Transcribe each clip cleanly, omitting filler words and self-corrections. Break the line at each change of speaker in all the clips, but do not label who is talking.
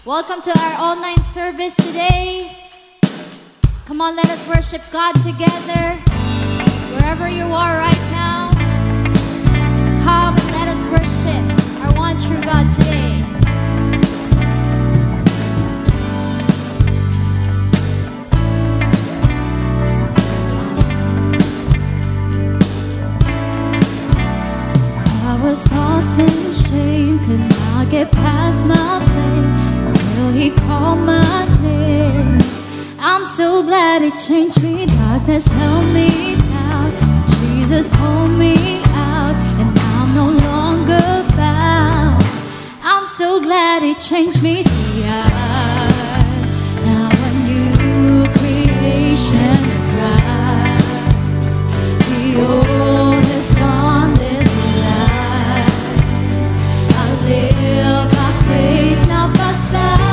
Welcome to our online service today. Come on, let us worship God together. Wherever you are right now, come and let us worship our one true God today. I was lost in shame, could not get past my pain till He called my name. I'm so glad He changed me. Darkness held me down, Jesus pulled me out, and I'm no longer bound. I'm so glad He changed me. See, I'm now a new creation in Christ. The old is gone, this life I live by faith, not by sight.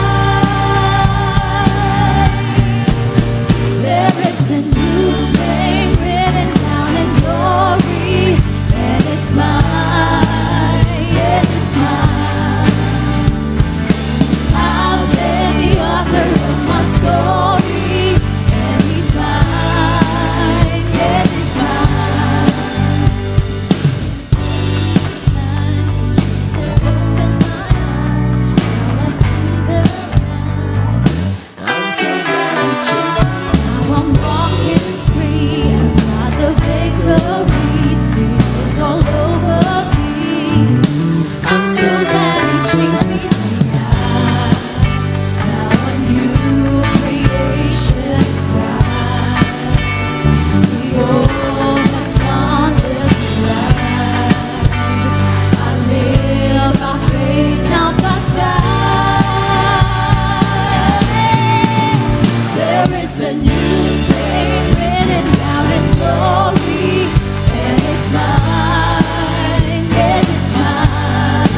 There is a new name written down in glory, and it's mine, yes, it's mine. I've read the author of my story, and He's mine, yes, it's mine. Jesus opened my eyes, now I see the light. I'm so glad He changed me. Now I'm walking free, I've got the victory. See, it's all over me. I'm so glad He changed me. See, now a new creation in Christ. The old has gone, this life I live by faith, not by sight. There is a new name written down in glory, and it's mine, yes, it's mine.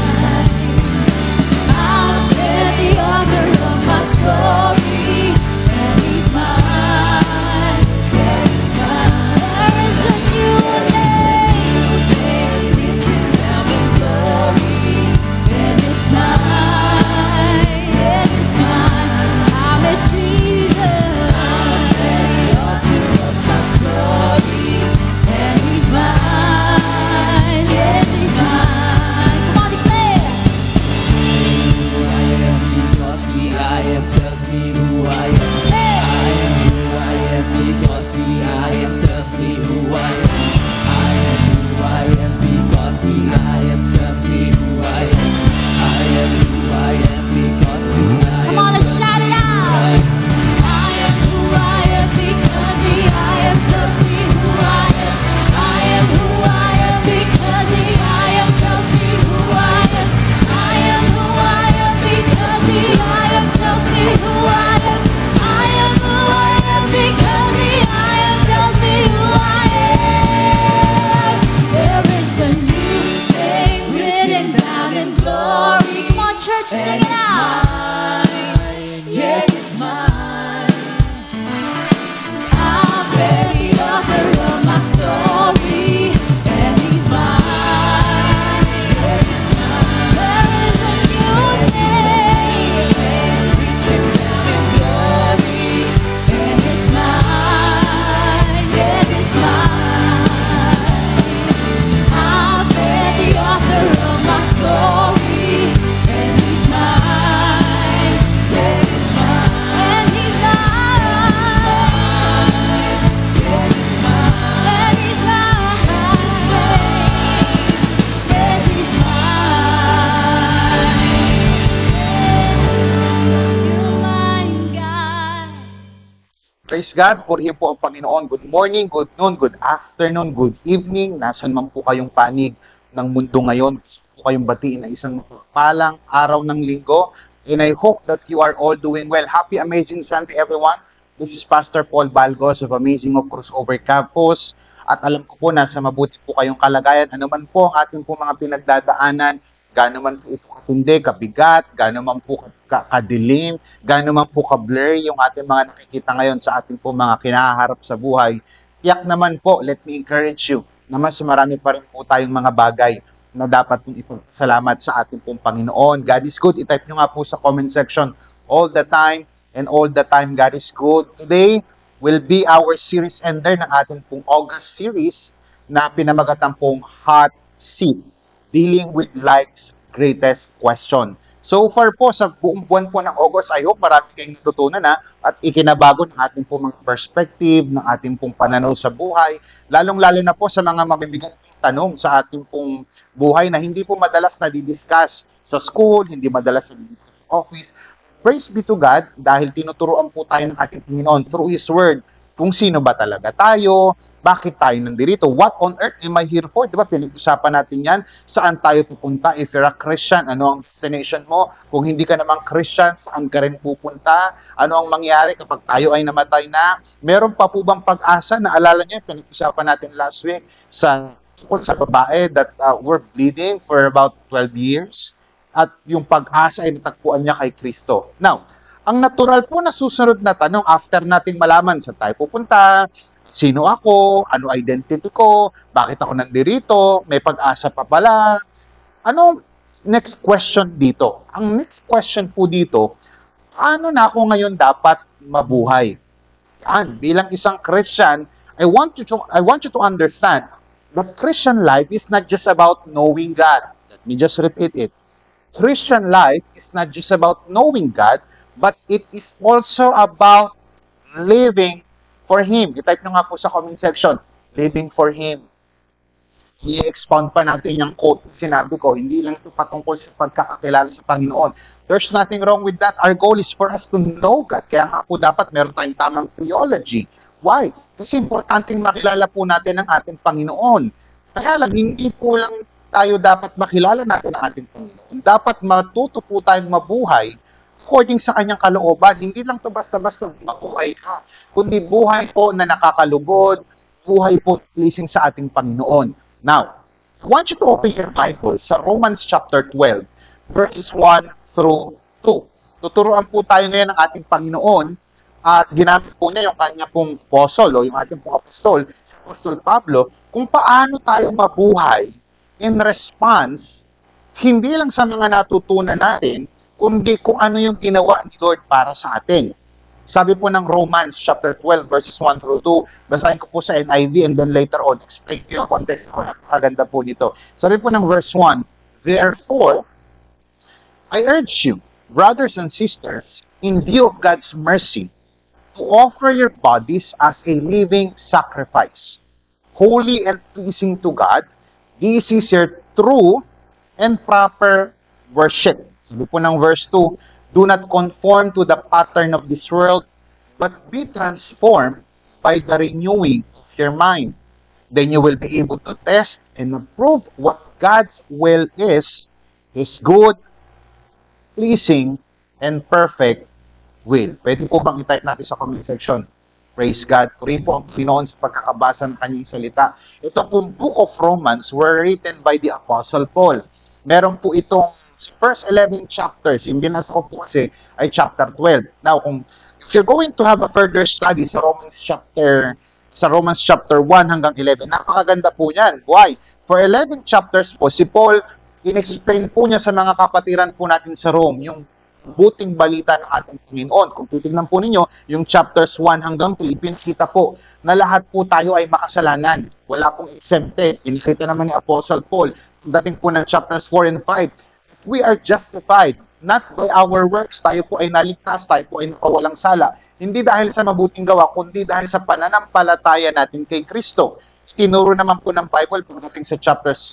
I've read the author of my story, and He's mine, yes, it's mine. There is a new name written down in glory, and it's mine, yes, it's mine. I'm with Jesus. I've read the author of my story, and He's mine, yes, He's mine. Come on, declare.
Because the I am tells me who I am. I am who I am because the I am tells me who I am. I am who I am because the I am tells me who I am. I am who I am because the I
Come
am
on, let's
tells
shout
me
it
who I
out.
am.
I am who I am because the I am tells me who I am. I am who I am because the I am tells me who I am. I am who I am because the I am tells me who I am. I am who I am because the I am tells me who I am. There is a new name written down in glory. Come on, church, sing it out. Yes, it's mine. I've read the author of my story, and He's mine. Yes, it's mine. There is a new name written down in glory, and it's mine. Yes, it's mine. I've read the author of my story, and He's mine. Yes, it's mine. And He's mine. Yes, it's mine. And He's mine. Yes, He's mine. Yes, You're mine, God.
Praise God, purihin po ang Panginoon. Good morning, good noon, good afternoon, good evening. Nasaan man po kayong panig ng mundo ngayon. Gusto po kayong batiin na isang palang araw ng linggo. And I hope that you are all doing well. Happy, amazing Sunday, everyone. This is Pastor Paul Balgos of Amazing of Crossover Campus. At alam ko po na sa mabuti po kayong kalagayan. Ano man po ang ating po mga pinagdadaanan, gaano man po ito katindi, kabigat, gaano man po kadilim, gaano man po ka-blur yung ating mga nakikita ngayon sa ating po mga kinaharap sa buhay. Tiyak naman po, let me encourage you na mas marami pa rin po tayong mga bagay na dapat pong ipagpasalamat sa ating pong Panginoon. God is good. I-type nyo nga po sa comment section all the time, and all the time God is good. Today will be our series ender ng ating pong August series na pinamagatan pong Hot Seat, dealing with life's greatest question. So far po, sa buong buwan po ng August, I hope marami kayong natutunan na at ikinabago ng ating pong mga perspective, ng ating pong pananaw sa buhay, lalong-lalo na po sa mga mabibigat tanong sa ating pong buhay na hindi po madalas na didiscuss sa school, hindi madalas na didiscuss sa office. Praise be to God dahil tinuturuan po tayo ng ating Panginoon through His Word kung sino ba talaga tayo, bakit tayo nandito, what on earth am I here for? Diba, pinag-usapan natin yan, saan tayo pupunta, if you're a Christian, ano ang destination mo, kung hindi ka namang Christian, saan ka rin pupunta, ano ang mangyari kapag tayo ay namatay na, meron pa po bang pag-asa, naalala nyo, pinag-usapan natin last week, sa babae that were bleeding for about 12 years, at yung pag-asa ay natagpuan niya kay Kristo. Now, ang natural po na susunod na tanong after nating malaman sa tayo pupunta, sino ako, ano identity ko, bakit ako nandito, may pag-asa pa pala. Ano next question dito? Ang next question po dito, ano na ako ngayon dapat mabuhay? Yan, bilang isang Christian, I want you to understand that Christian life is not just about knowing God. Let me just repeat it. Christian life is not just about knowing God, but it is also about living for Him. I-type nyo nga po sa comment section, living for Him. I-expound pa natin yung quote sinabi ko, hindi lang ito patungkol sa pagkakakilala sa Panginoon. There's nothing wrong with that. Our goal is for us to know God. Kaya nga po dapat meron tayong tamang theology. Why? Kasi importanteng makilala po natin ang ating Panginoon. Kaya lang, hindi po lang tayo dapat makilala natin ang ating Panginoon. Dapat matuto po tayong mabuhay according sa kanyang kalooban. Hindi lang ito basta-basta mabuhay ka, kundi buhay po na nakakalugod, buhay po pleasing sa ating Panginoon. Now, I want you to open your Bible sa Romans chapter 12, verses 1 through 2. Tuturuan po tayo ngayon ng ating Panginoon at ginamit po niya yung kanya pong apostle o yung ating pong apostol, Apostol Pablo, kung paano tayo mabuhay in response, hindi lang sa mga natutunan natin, kundi kung ano yung ginawa ni Lord para sa atin. Sabi po ng Romans chapter 12 verses 1 through 2, basahin ko po sa NIV and then later on explain ko yung context ko. Napakaganda po nito. Sabi po ng verse 1, therefore, I urge you, brothers and sisters, in view of God's mercy, to offer your bodies as a living sacrifice, holy and pleasing to God. This is your true and proper worship. Sabi po ng verse 2, do not conform to the pattern of this world, but be transformed by the renewing of your mind. Then you will be able to test and approve what God's will is, His good, pleasing, and perfect will. Pwede po bang i-type natin sa comment section? Praise God. Puri po ang Panginoon sa pagkakabasa ng kanyang salita. Ito pong Book of Romans were written by the Apostle Paul. Meron po itong first 11 chapters. Yung binasa ko po kasi ay chapter 12. Now, if you're going to have a further study sa Romans chapter 1 hanggang 11, napakaganda po yan. Why? For 11 chapters po, si Paul, in-explain po niya sa mga kapatiran po natin sa Rome, yung buting balita ng ating Panginoon. Kung titignan po ninyo, yung chapters 1 hanggang 3, pinakita po na lahat po tayo ay makasalanan. Wala pong exempted. Pinakita naman ni Apostle Paul. Dating po ng chapters 4 and 5, we are justified. Not by our works. Tayo po ay naligtas. Tayo po ay nakawalang sala. Hindi dahil sa mabuting gawa, kundi dahil sa pananampalataya natin kay Kristo. Tinuro naman po ng Bible pagdating sa chapters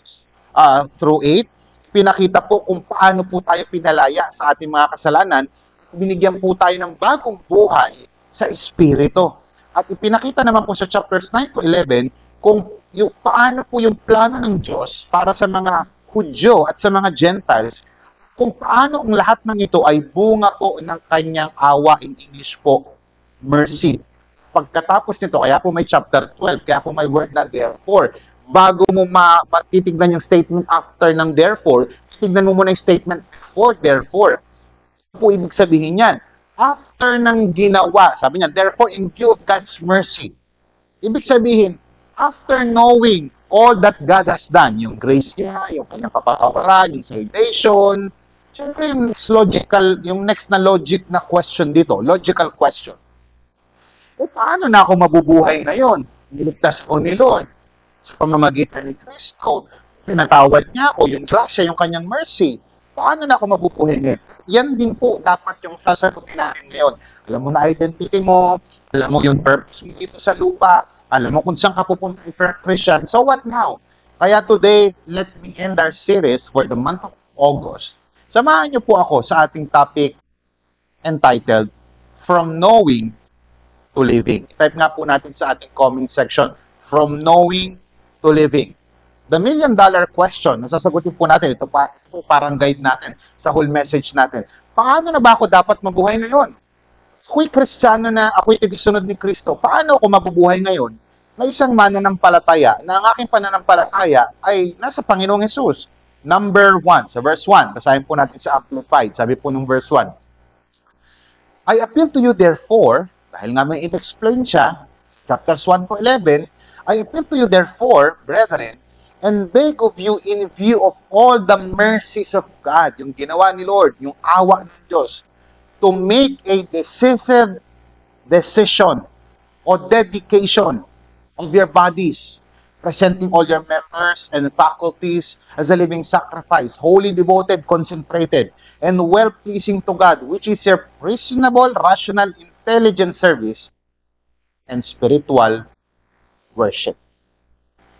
through 8, pinakita po kung paano po tayo pinalaya sa ating mga kasalanan. Binigyan po tayo ng bagong buhay sa Espiritu. At ipinakita naman po sa chapters 9 to 11 kung yung, paano po yung plano ng Diyos para sa mga Hudyo at sa mga Gentiles, kung paano ang lahat ng ito ay bunga po ng kanyang awa, in English po, mercy. Pagkatapos nito, kaya po may chapter 12, kaya po may word na therefore. Bago mo matitignan yung statement after ng therefore, tignan mo muna yung statement before therefore. Ano po ibig sabihin yan? After ng ginawa, sabi niya, therefore in view of God's mercy. Ibig sabihin, after knowing all that God has done, yung grace niya, yung kanyang kapatawaran, yung salvation, Siyempre, yung next na logic na question dito, logical question. Paano na ako mabubuhay ngayon? Niligtas ko ni Lord sa pamamagitan ni Kristo. Pinatawad niya ako, yung grasya, yung kanyang mercy. Paano na ako mabubuhay ngayon? Yan din po dapat yung sasagutin natin ngayon. Alam mo na identity mo, alam mo yung purpose mo dito sa lupa, alam mo kung saan ka pupunta for Christian. So what now? Kaya today, let me end our series for the month of August. Samahan niyo po ako sa ating topic entitled, From Knowing to Living. Type nga po natin sa ating comment section, From Knowing to Living. The million-dollar question, nasasagutin po natin, ito parang guide natin sa whole message natin. Paano na ba ako dapat mabuhay ngayon? Ako'y Kristiyano na, ako'y tigisunod ni Kristo. Paano ako mabubuhay ngayon na isang mananampalataya na ang aking pananampalataya ay nasa Panginoong Hesus? Number 1, sa verse 1, basahin po natin sa Amplified. Sabi po ng verse 1, I appeal to you therefore, dahil nga may in-explain siya, chapters 1 to 11, I appeal to you therefore, brethren, and beg of you in view of all the mercies of God, yung ginawa ni Lord, yung awa ng Diyos, to make a decisive decision or dedication of your bodies, presenting all your members and faculties as a living sacrifice, wholly devoted, concentrated, and well-pleasing to God, which is your reasonable, rational, intelligent service and spiritual worship.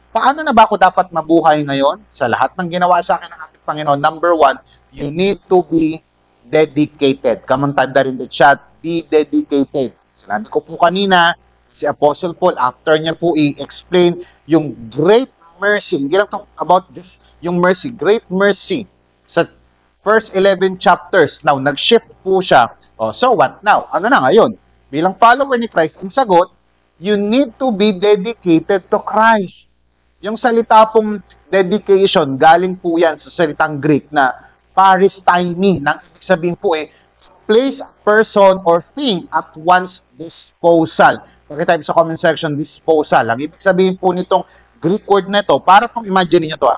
Paano na ba ako dapat mabuhay ngayon? Sa lahat ng ginawa sa akin ng ating Panginoon, number 1, you need to be dedicated. Come on, type that in the chat, be dedicated. Sinabi ko po kanina, si Apostle Paul, after niya po i-explain yung great mercy, hindi lang talk about just yung mercy, great mercy, sa first 11 chapters. Now, nag-shift po siya. Oh, so what now? Ano na ngayon? Bilang follower ni Christ, ang sagot, you need to be dedicated to Christ. Yung salita pong dedication, galing po yan sa salitang Greek na paristemi, nang ibig sabihin po place a person or thing at one's disposal. Pakita sa comment section, disposal. Ang ibig sabihin po nitong Greek word na ito, para pong imagine niyo ito.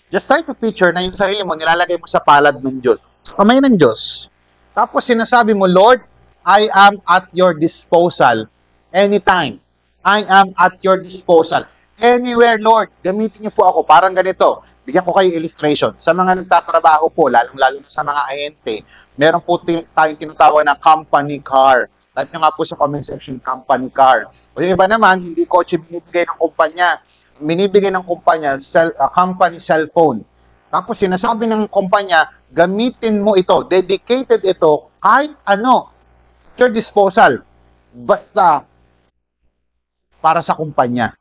Just try to picture na yung sarili mo, nilalagay mo sa palad ng Diyos. Kamay ng Diyos. Tapos sinasabi mo, Lord, I am at your disposal anytime. I am at your disposal. Anywhere, Lord, gamitin niyo po ako. Parang ganito. Bigyan ko kayo illustration. Sa mga nagtatrabaho po, lalong-lalo sa mga INT, meron po tayong tinatawag na company car. Type nyo nga po sa comment section, company car. O yung iba naman, hindi kotse binibigay ng kumpanya. Binibigay ng kumpanya, company cellphone. Tapos sinasabi ng kumpanya, gamitin mo ito, dedicated ito, kahit ano, at your disposal. Basta, para sa kumpanya.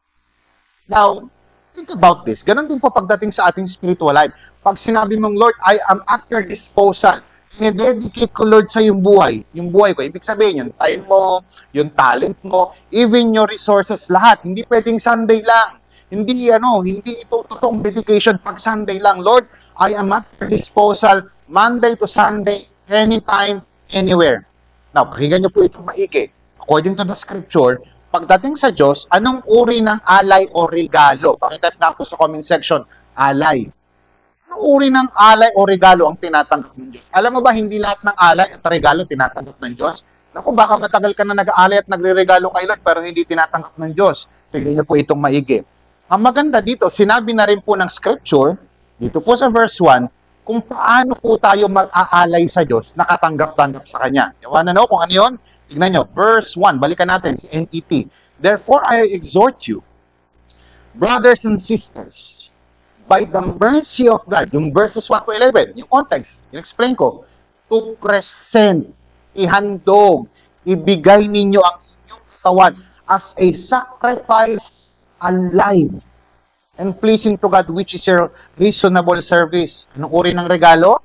Now, think about this. Ganon din po pagdating sa ating spiritual life. Pag sinabi mong, Lord, I am at your disposal, sinededicate ko, Lord, sa yung buhay. Yung buhay ko. Ibig sabihin, yung time mo, yung talent mo, even your resources, lahat. Hindi pwedeng Sunday lang. Hindi ito totoong dedication pag Sunday lang. Lord, I am at your disposal, Monday to Sunday, anytime, anywhere. Now, pakinggan niyo po itong maigi. According to the scripture, pagdating sa Diyos, anong uri ng alay o regalo? Pakita na po sa comment section, alay. Anong uri ng alay o regalo ang tinatanggap ng Diyos? Alam mo ba, hindi lahat ng alay at regalo tinatanggap ng Diyos? Naku, baka matagal ka na nag-aalay at nagre-regalo kay Lord, pero hindi tinatanggap ng Diyos. Tignan niyo po itong maigi. Ang maganda dito, sinabi na rin po ng scripture, dito po sa verse 1, kung paano po tayo mag-aalay sa Diyos, nakatanggap-tanggap sa Kanya. You wanna know kung ano yun? Tignan nyo, verse 1, balikan natin, si NET. Therefore, I exhort you, brothers and sisters, by the mercy of God, yung verses 1 to 11, yung context, in-explain ko, to present, ihandog, ibigay ninyo ang inyong katawan as a sacrifice alive and pleasing to God, which is your reasonable service. Anong uri ng regalo?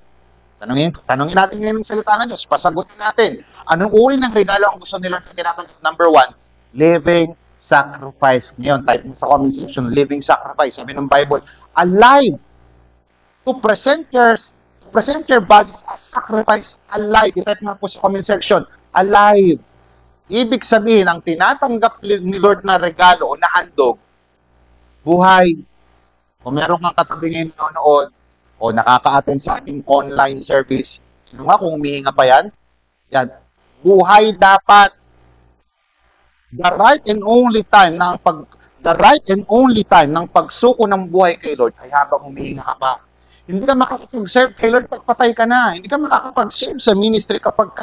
Tanungin natin ngayon ng salita ng Diyos. Pasagutin natin. Anong uri ng regalo ang gusto nila na tinatanggap? Number 1, living sacrifice. Ngayon, type mo sa comment section, living sacrifice. Sabi ng Bible, alive. To present your body as sacrifice, alive. I-type mo po sa comment section, alive. Ibig sabihin, ang tinatanggap ni Lord na regalo o na handog, buhay. Kung meron kang katabi ngayon nanonood, o o nakaka-attend sa ating online service. Ano nga kung humihinga pa yan? Yan. Buhay dapat. The right and only time ng pagsuko ng buhay kay Lord ay habang humihinga ka pa. Hindi ka makakapag-serve kay Lord pag patay ka na. Hindi ka makakapag-serve sa ministry kapag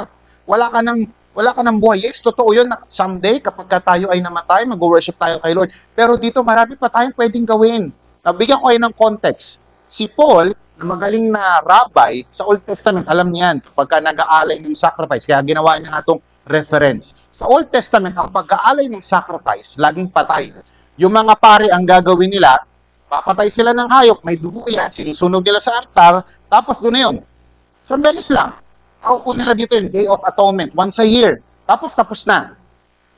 wala ka ng buhay. Yes, totoo yun na someday kapag tayo ay namatay, mag-worship tayo kay Lord. Pero dito marami pa tayong pwedeng gawin. Nabigyan ko kayo ng context. Si Paul, na magaling na rabbi sa Old Testament, alam niyan kapag nag-aalay ng sacrifice. Kaya ginawa niya nga itong reference. Sa Old Testament, ang pag-aalay ng sacrifice, laging patay. Yung mga pare ang gagawin nila, papatay sila ng hayop, may dugo yan, sinusunog nila sa altar, tapos doon na yun. So, beses lang. Ako nila dito yung Day of Atonement, once a year. Tapos na.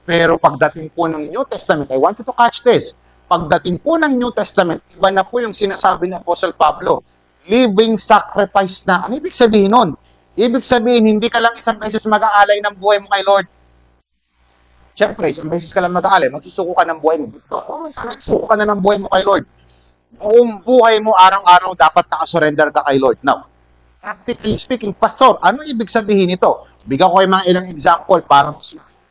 Pero pagdating po ng New Testament, I want you to catch this. Pagdating po ng New Testament, iba na po yung sinasabi ni Apostle Pablo. Living sacrifice na. Ano ibig sabihin nun? Ibig sabihin, hindi ka lang isang beses mag-aalay ng buhay mo kay Lord. Siyempre, isang beses ka lang mag-aalay, magsusuko ka ng buhay mo. Magsusuko ka na ng buhay mo kay Lord. Buong buhay mo, araw-araw, dapat nakasurrender ka kay Lord. Now, practically speaking, Pastor, ano ibig sabihin nito? Bigyan ko kayo mga ilang example para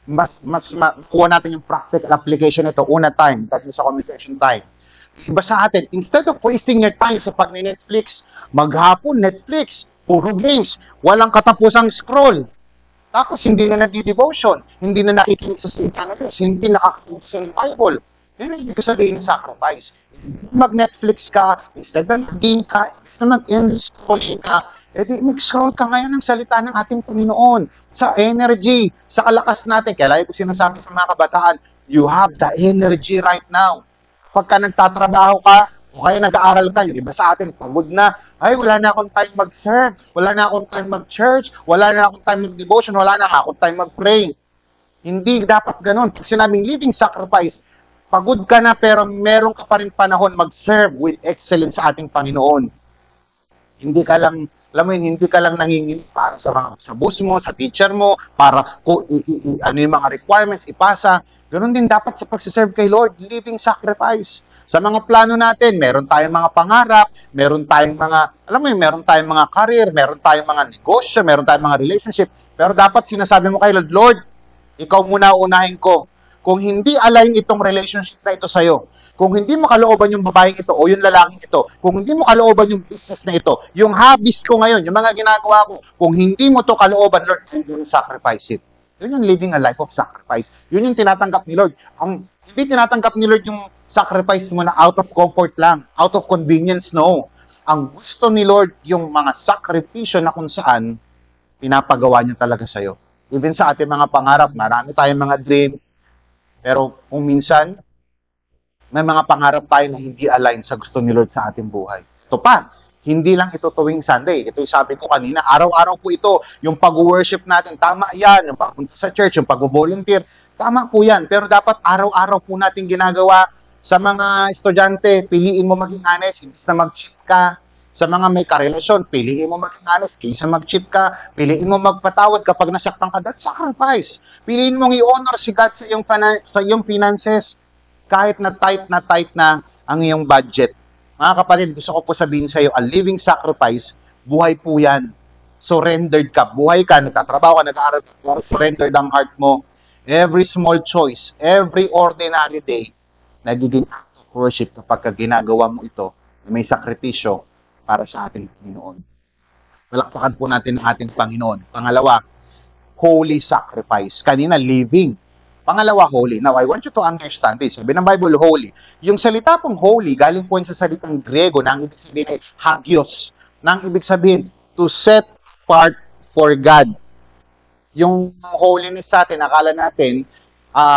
mas makuha natin yung practical application nito. Una time, that is sa conversation time. Iba sa atin, instead of wasting your time sa pag-Netflix, maghapon, Netflix, puro games, walang katapusang scroll. Tapos hindi na nag-devotion, hindi na nakikinig sa salita ng Diyos, hindi nakakinig sa Bible. Yun ang ibig sabihin ng sacrifice. Mag-Netflix ka, instead na nag-game ka, instead na nag-scroll ka, edi mag-scroll ka ngayon ng salita ng ating Panginoon. Sa energy, sa kalakas natin. Kaya lagi ko sinasabi sa mga kabataan, you have the energy right now. Pagka nagtatrabaho ka, o kaya nag-aaral ka, yung iba sa atin, pagod na, ay wala na akong time mag-serve, wala na akong time mag-church, wala na akong time mag-devotion, wala na akong time mag-pray. Hindi dapat ganun. Pag sinabing living sacrifice, pagod ka na pero meron ka pa rin panahon mag-serve with excellence sa ating Panginoon. Hindi ka lang, alam mo yun, hindi ka lang nangingin para sa boss mo, sa teacher mo, para ano yung mga requirements, ipasa. Ganun din dapat sa pagsiserve kay Lord, living sacrifice. Sa mga plano natin, meron tayong mga pangarap, meron tayong mga, alam mo yun, meron tayong mga career, meron tayong mga negosyo, meron tayong mga relationship. Pero dapat sinasabi mo kay Lord, Lord, ikaw muna unahin ko. Kung hindi align itong relationship na ito sa'yo, kung hindi mo kalooban yung babaeng ito o yung lalaking ito, kung hindi mo kalooban yung business na ito, yung hobbies ko ngayon, yung mga ginagawa ko, kung hindi mo to kalooban, Lord, I'm going to sacrifice it. Yun yung living a life of sacrifice. Yun yung tinatanggap ni Lord. Ang hindi tinatanggap ni Lord yung sacrifice mo na out of comfort lang, out of convenience, no. Ang gusto ni Lord yung mga sakripisyo na kung saan pinapagawa niya talaga sa'yo. Even sa ating mga pangarap, marami tayong mga dream, pero kung minsan, may mga pangarap tayo na hindi align sa gusto ni Lord sa ating buhay. Ito pa, hindi lang ito tuwing Sunday. Ito yung sabi ko kanina, araw-araw po ito. Yung pag-worship natin, tama yan. Yung pagpunta sa church, yung pag-volunteer, tama po yan. Pero dapat araw-araw po natin ginagawa. Sa mga estudyante, piliin mo maging honest, hindi na mag-cheat ka. Sa mga may karelasyon, piliin mo maging honest, kaysa mag-cheat ka. Piliin mo magpatawad kapag nasaktan ka. That's sacrifice. Piliin mong i-honor si God sa iyong finances. Kahit na tight na ang iyong budget. Mga kapatid, gusto ko po sabihin sa iyo, a living sacrifice, buhay po yan. Surrendered ka. Buhay ka, nagtatrabaho ka, nag-aaral ka, surrendered ang heart mo. Every small choice, every ordinary day, nagiging act of worship kapag ginagawa mo ito, may sakripisyo para sa ating Panginoon. Palakpakan po natin ang ating Panginoon. Pangalawa, holy sacrifice. Kanina, living. Pangalawa, holy. Now, I want you to understand this. Sabi ng Bible, holy. Yung salita pong holy, galing po sa salitang Grego na ang ibig sabihin ay hagios. Na ang ibig sabihin, to set apart for God. Yung holiness sa atin, akala natin,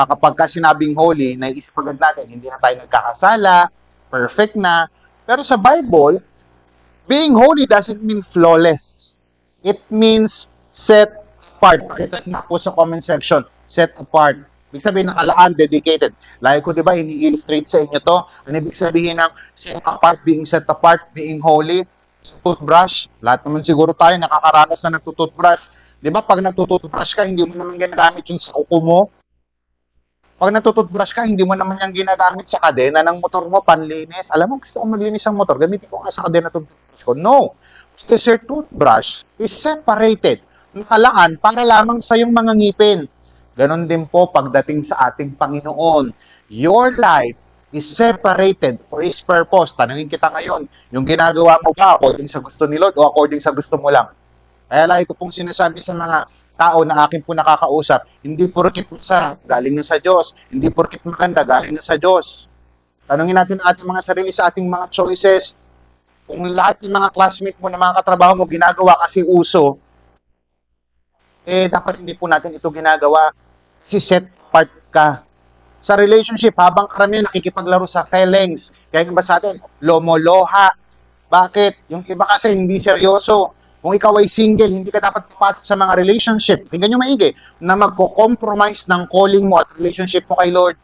kapag ka sinabing holy, naisip agad natin, hindi na tayo nagkakasala, perfect na. Pero sa Bible, being holy doesn't mean flawless. It means set apart. Pakita na po sa comment section, set apart. Ibig sabihin ng alaan, dedicated. Lagi ko, di ba, ini-illustrate sa inyo to. Ano ibig sabihin ng set apart, being holy? Toothbrush. Lahat naman siguro tayo nakakaranas na nagtutoothbrush. Di ba, pag nagtutoothbrush ka, hindi mo naman ginagamit yung sa kuko mo. Pag nagtutoothbrush ka, hindi mo naman yung ginagamit sa kadena ng motor mo, panlinis. Alam mo, gusto ko maglinis ang motor, gamitin ko nga sa kadena toothbrush ko. No. Because your toothbrush is separated. Nakalaan para lamang sa iyong mga ngipin. Ganon din po pagdating sa ating Panginoon. Your life is separated for His purpose. Tanungin kita ngayon, yung ginagawa mo ba according sa gusto ni Lord o according sa gusto mo lang? Kaya lagi ko pong sinasabi sa mga tao na akin po nakakausap, hindi porkit masarap, galing na sa Diyos. Hindi porkit maganda, galing na sa Diyos. Tanungin natin ang ating mga sarili sa ating mga choices. Kung lahat ng mga classmate mo na mga katrabaho mo ginagawa kasi uso, dapat hindi po natin ito ginagawa. Kasi set apart ka. Sa relationship, habang karamihan nakikipaglaro sa feelings. Kaya ba sa atin, lomoloha. Bakit? Yung iba kasi hindi seryoso. Kung ikaw ay single, hindi ka dapat papasok sa mga relationship. Tingnan nyo maigi, na magko-compromise ng calling mo at relationship mo kay Lord.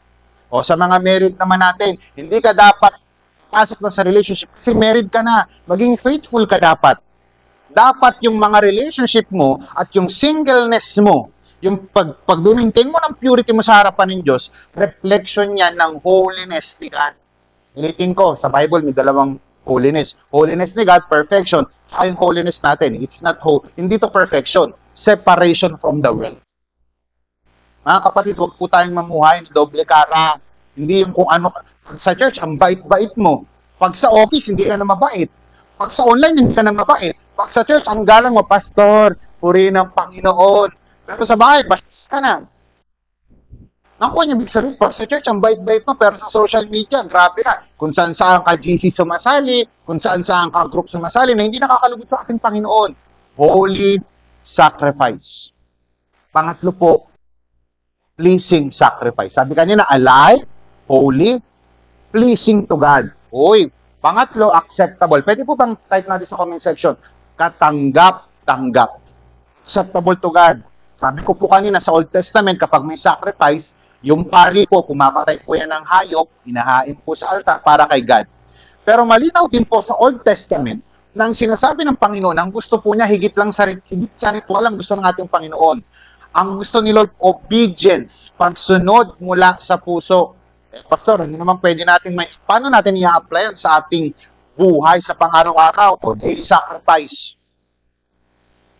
O sa mga married naman natin, hindi ka dapat pasok na sa relationship kasi married ka na. Maging faithful ka dapat. Dapat yung mga relationship mo at yung singleness mo, yung pag-maintain mo ng purity mo sa harapan ng Diyos, reflection yan ng holiness ni God. Ulitin ko, sa Bible may dalawang holiness. Holiness ni God, perfection. Yung holiness natin, it's not hindi to perfection. Separation from the world. Mga kapatid, huwag po tayong mamuhay sa doble kara. Hindi yung kung ano, sa church, ang bait-bait mo. Pag sa office, hindi ka na mabait. Pag sa online, hindi ka na mabait. Pag sa church, ang galang mo, pastor, purihin ng Panginoon. Pero sa bahay, bastos ka na. Naku, yung big sabihin, pag sa church, ang bait-bait mo, pero sa social media, grabe na. Kung saan-saan ka GC sumasali, kung saan-saan ka group sumasali, na hindi nakakalugod sa ating Panginoon. Holy sacrifice. Pangatlo po, pleasing sacrifice. Sabi kanina, alive, holy, pleasing to God. Uy, pangatlo, acceptable. Pwede po bang type natin sa comment section? Katanggap-tanggap. Acceptable to God. Sabi ko po kanina sa Old Testament, kapag may sacrifice, yung pari po, kumapatay po yan ng hayop, inahain po sa altar para kay God. Pero malinaw din po sa Old Testament, nang sinasabi ng Panginoon, ang gusto po niya, higit sa ritual ang gusto ng ating Panginoon. Ang gusto ni Lord, obedience, pagsunod mula sa puso. Pastor, ano naman pwede natin paano natin i-apply sa ating buhay sa pang-araw-araw o daily sacrifice?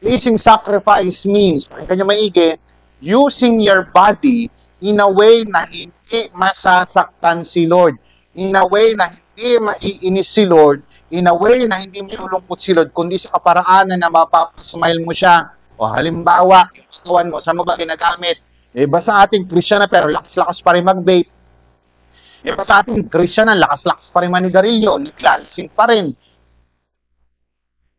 Pleasing sacrifice means, kanya maigi, using your body in a way na hindi masasaktan si Lord, in a way na hindi maiinis si Lord, in a way na hindi malulungkot si Lord, kundi sa kaparaanan na mapapasmile mo siya. O halimbawa, yung katawan mo, saan mo ba ginagamit? Iba sa ating Christian na pero lakas-lakas pa rin mag-vape. Iba sa ating Christian na lakas-lakas pa rin manigarilyo, naglalasing pa rin.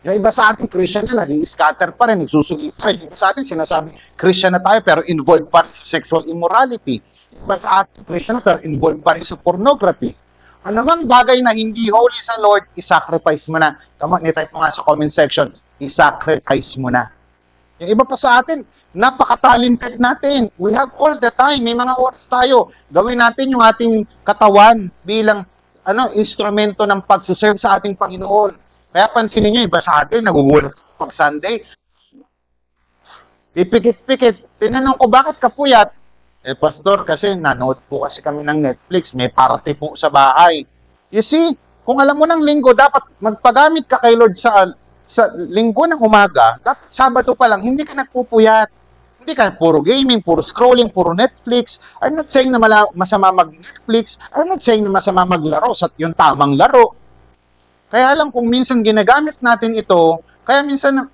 Yung iba sa ating Christian na nag-scatter pa rin, nagsusugi pa rin. Iba sa ating sinasabi, Christian na tayo pero involved pa rin sa sexual immorality. Iba sa ating Christian na pero involved pa rin sa pornography. Ano bang bagay na hindi holy sa Lord, i-sacrifice mo na. Tama, ni-type mo nga sa comment section, i-sacrifice mo na. Yung iba pa sa atin, napaka-talented natin. We have all the time, may mga oras tayo. Gawin natin yung ating katawan bilang instrumento ng pagsuserve sa ating Panginoon. Kaya pansinin nyo, iba sa atin, nagugulat pag Sunday. Ipikit-pikit. Tinanong ko, bakit kapuyat? Pastor, kasi nanood po kasi kami ng Netflix, may party po sa bahay. You see, kung alam mo ng linggo, dapat magpagamit ka kay Lord sa linggo ng umaga, dapat Sabado pa lang, hindi ka nagpupuyat. Hindi ka puro gaming, puro scrolling, puro Netflix. I'm not saying na masama mag-Netflix. I'm not saying na masama maglaro sa yung tamang laro. Kaya alam kung minsan ginagamit natin ito, kaya minsan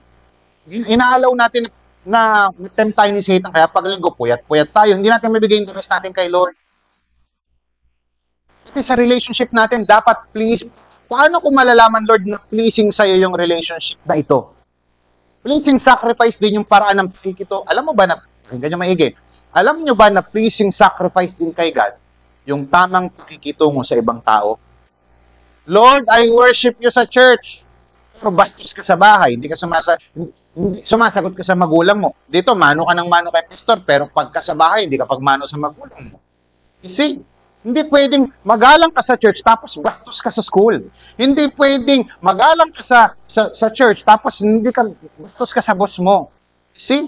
inaalaw natin na tempt tayo ni Satan, kaya pag linggo, puyat-puyat tayo. Hindi natin mabigay yung interest natin kay Lord. Kasi sa relationship natin, dapat please, paano kung malalaman, Lord, na pleasing sa'yo yung relationship na ito? Pleasing sacrifice din yung paraan ng pakikito. Alam mo ba na, ganyan maigi, alam nyo ba na pleasing sacrifice din kay God, yung tamang pakikito mo sa ibang tao? Lord, I worship you sa church. Pero bastos ka sa bahay, hindi sumasagot ka sa magulang mo. Dito, mano ka ng mano kay pastor, pero pagka sa bahay, hindi ka pagmano sa magulang mo. You see, hindi pwedeng magalang ka sa church tapos bastos ka sa school. Hindi pwedeng magalang ka sa church tapos hindi ka bastos ka sa boss mo. You see?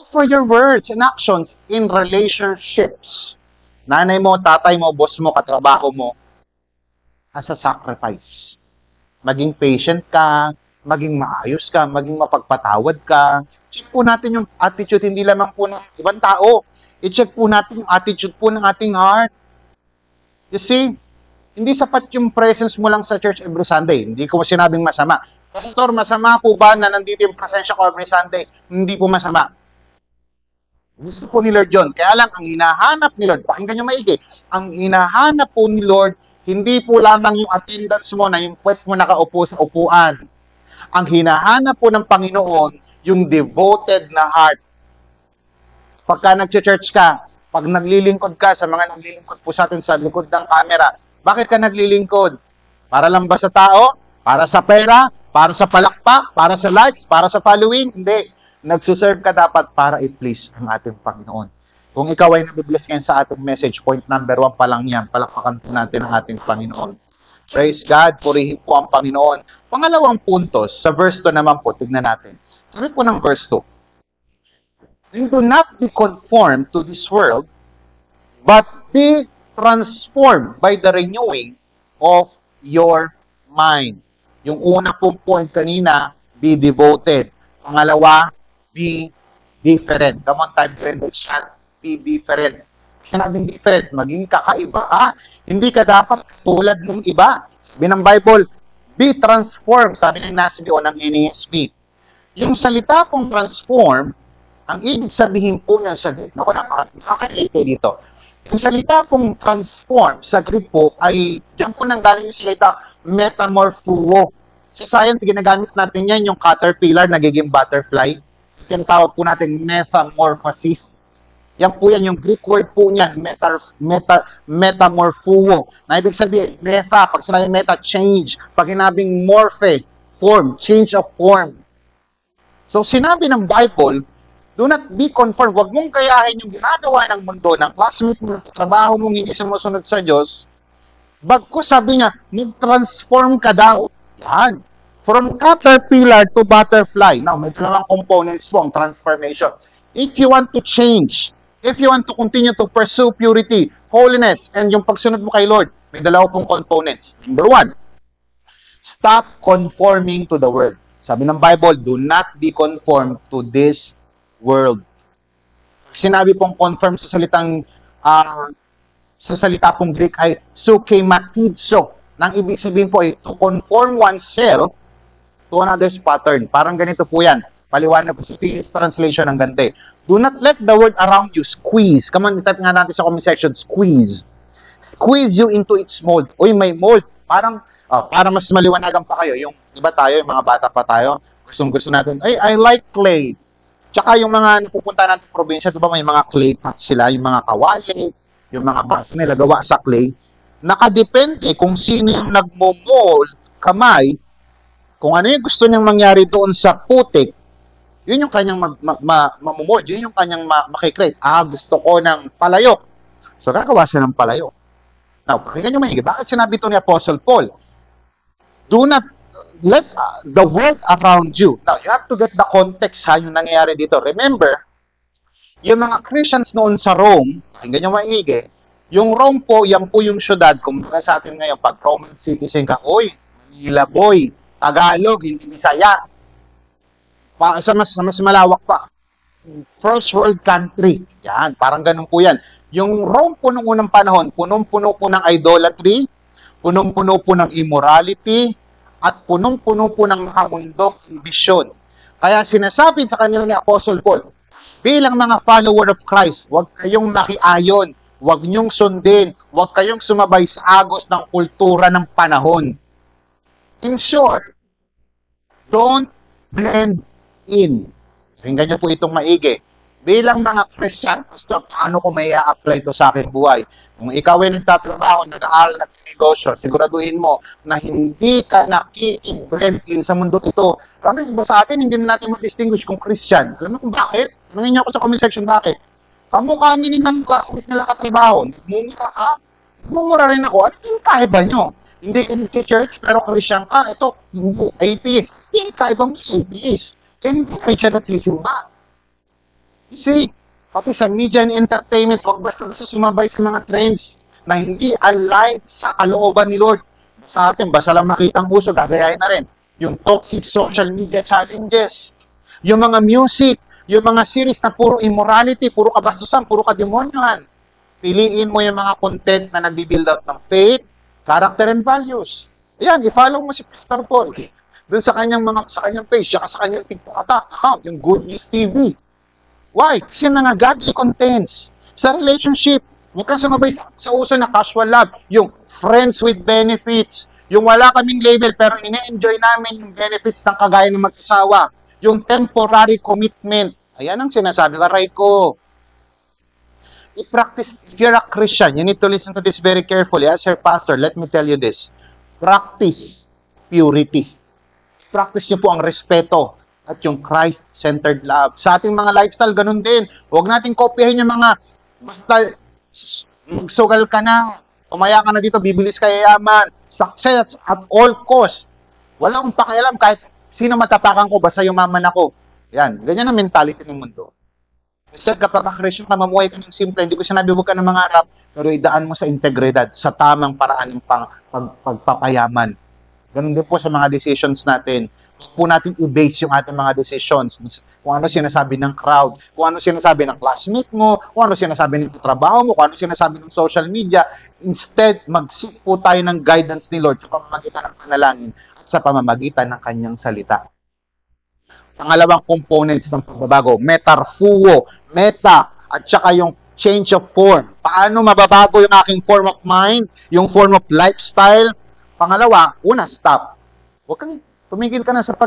For your words and actions in relationships. Nanay mo, tatay mo, boss mo, katrabaho mo, as a sacrifice. maging patient ka, maging maayos ka, maging mapagpatawad ka. Check po natin yung attitude, hindi lamang po ng ibang tao. I-check po natin yung attitude po ng ating heart. You see, hindi sapat yung presence mo lang sa church every Sunday. Hindi ko sinabing masama. Pastor, masama po ba na nandito yung presensya ko every Sunday? Hindi po masama. Gusto po ni Lord yun. Kaya lang, ang hinahanap ni Lord, pakinggan nyo maigi, ang hinahanap po ni Lord, hindi po lamang yung attendance mo na yung pwet mo nakaupo sa upuan. Ang hinahanap po ng Panginoon, yung devoted na heart. Pagka nag-church ka, pag naglilingkod ka sa mga naglilingkod po sa atin sa likod ng camera, bakit ka naglilingkod? Para lang ba sa tao? Para sa pera? Para sa palakpak? Para sa likes? Para sa following? Hindi. Nagsuserve ka dapat para i-please ang ating Panginoon. Kung ikaw ay nabibless ngayon sa ating message, point number 1 pa lang yan, palakpakan po natin ang ating Panginoon. Praise God, purihin po ang Panginoon. Pangalawang punto, sa verse 2 naman po, tignan natin. Sabi po ng verse 2, "And do not be conformed to this world, but be transformed by the renewing of your mind." Yung una pong point kanina, be devoted. Pangalawa, be different. Come on, time friend, be different. Sinabing different, maging kakaiba ka. Hindi ka dapat tulad ng iba. Sabi ng Bible, be transformed. Sabi ng NASB o ng NASB. Yung salita pong transform, ang ibig sabihin po niya sa Greek, ako nakakilite dito. Yung salita pong transform sa Greek po ay, diyan po nang galing yung salita metamorpho. Sa science, ginagamit natin yan, yung caterpillar nagiging butterfly. Yung tawag po natin metamorphosis. Yan po yan, yung Greek word po niyan, metamorpho. Na ibig sabihin, meta, pag sinabi meta, change. Pag hinabing morphe, form, change of form. So, sinabi ng Bible, do not be conformed. Huwag mong kayahin yung ginagawa ng mundo, ng classmate mo, trabaho mong hindi sumusunod sa Diyos. Bagkus sabi niya, mag-transform ka daw. Yan. From caterpillar to butterfly. Now, may dalawang components po ang transformation. If you want to change, if you want to continue to pursue purity, holiness, and yung pagsunod mo kay Lord, may dalawa pong components. Number 1, stop conforming to the world. Sabi ng Bible, do not be conformed to this world. Sinabi pong conform sa salitang sa salita pong Greek ay sukematizo. Nang ibig sabihin po ay to conform oneself to another's pattern. Parang ganito po yan. Paliwanag po sa English translation ng ganito. Do not let the world around you squeeze. Come on, type nga natin sa comment section, squeeze. Squeeze you into its mold. Uy, may mold. Parang, para mas maliwanagan pa kayo. Yung, iba tayo, yung mga bata pa tayo, gusto natin, ay, I like clay. Tsaka yung mga napupunta natin sa probinsya, diba may mga clay pots sila, yung mga kawali, yung mga pots nila gawa sa clay. Nakadepende kung sino yung nagmo-mold kamay, kung ano yung gusto niyang mangyari doon sa putik, yun yung kanyang mamumold, yun yung kanyang makikreate. Gusto ko ng palayok. So, gagawa siya ng palayok. Now, pakinggan nyo maigi, bakit sinabi ito ni Apostle Paul? Do not let the world around you. Now, you have to get the context ha, yung nangyayari dito. Remember, yung mga Christians noon sa Rome, pakinggan nyo maigi, yung Rome po, yan po yung syudad, kung sa atin ngayon, pag Roman citizen ka, oy, Manila boy, Tagalog, hindi Bisaya. Sa mas malawak pa. First world country. Yan, parang ganun po yan. Yung Rome po nung unang panahon, punong-puno po ng idolatry, punong-puno po ng immorality, at punong-puno po ng makamundok bisyon. Kaya sinasabi sa kanila ni Apostle Paul, bilang mga follower of Christ, huwag kayong makiayon, huwag niyong sundin, huwag kayong sumabay sa agos ng kultura ng panahon. In short, don't blend in. Tingnan niyo po itong maigi. Bilang mga Christian, paano ko may i-apply ito sa aking buhay? Kung ikaw ay nagtatrabaho, nag-aaral, nag-negosyo, siguraduhin mo na hindi ka nakiki-blend in sa mundo ito. Kasi iba sa atin, hindi na natin ma-distinguish kung Christian. Alam mo kung bakit? Nangin niyo ako sa comment section, bakit? Kamukha nila ng classmate nila katrabaho. Nagmumura ka. Nagmumura rin ako. Ano yung kaiba nyo? Hindi ka nag-church, pero Christian ka. Ito, hindi, atheist. Hindi kaiba mo atheist. Kaya hindi Christian at sisimba. You see, pati sa media and entertainment, huwag basta sumabay sa mga trends na hindi aligned sa kalooban ni Lord. Sa atin, basta lang makita ang uso, gagayahin na rin. Yung toxic social media challenges, yung mga music, yung mga series na puro immorality, puro kabastusan, puro kademonyohan. Piliin mo yung mga content na nagbi-build up ng faith, character, and values. Ayan, i-follow mo si Pastor Paul. Doon sa kanyang page, saka sa kanyang TikTok account, yung Good News TV. Why? Kasi mga godly contents. Sa relationship, huwag kang sumabay sa uso na casual love, yung friends with benefits, yung wala kaming label pero ine-enjoy namin yung benefits ng kagaya ng mag-asawa, yung temporary commitment. Ayan ang sinasabi ko, Raiko. I-practice, if you're a Christian, you need to listen to this very carefully. As your pastor, let me tell you this. Practice purity. Practice nyo po ang respeto at yung Christ-centered love. Sa ating mga lifestyle, ganun din. Huwag natin kopyahin yung mga, basta, magsugal ka na, umaya ka na dito, bibilis ka yayaman, success at all cost. Wala akong pakialam kahit sino matapakan ko, basta yumaman ako. Yan, ganyan ang mentality ng mundo. Instead, kapag ka-Christian ka, mamuhay ka ng simple, hindi ko sinabi huwag ka ng mga harap, pero idaan mo sa integridad, sa tamang paraan ng pagpapayaman. Ganun din po sa mga decisions natin. Huwag po natin i-base yung ating mga decisions. Kung ano sinasabi ng crowd, kung ano sinasabi ng classmate mo, kung ano sinasabi ng trabaho mo, kung ano sinasabi ng social media. Instead, mag-seek po tayo ng guidance ni Lord sa pamamagitan ng panalangin at sa pamamagitan ng kanyang salita. Pangalawang components ng pagbabago, metarfuo, meta, at saka yung change of form. Paano mababago yung aking form of mind, yung form of lifestyle? Pangalawa, una, stop. Huwag kang tumigil ka na sa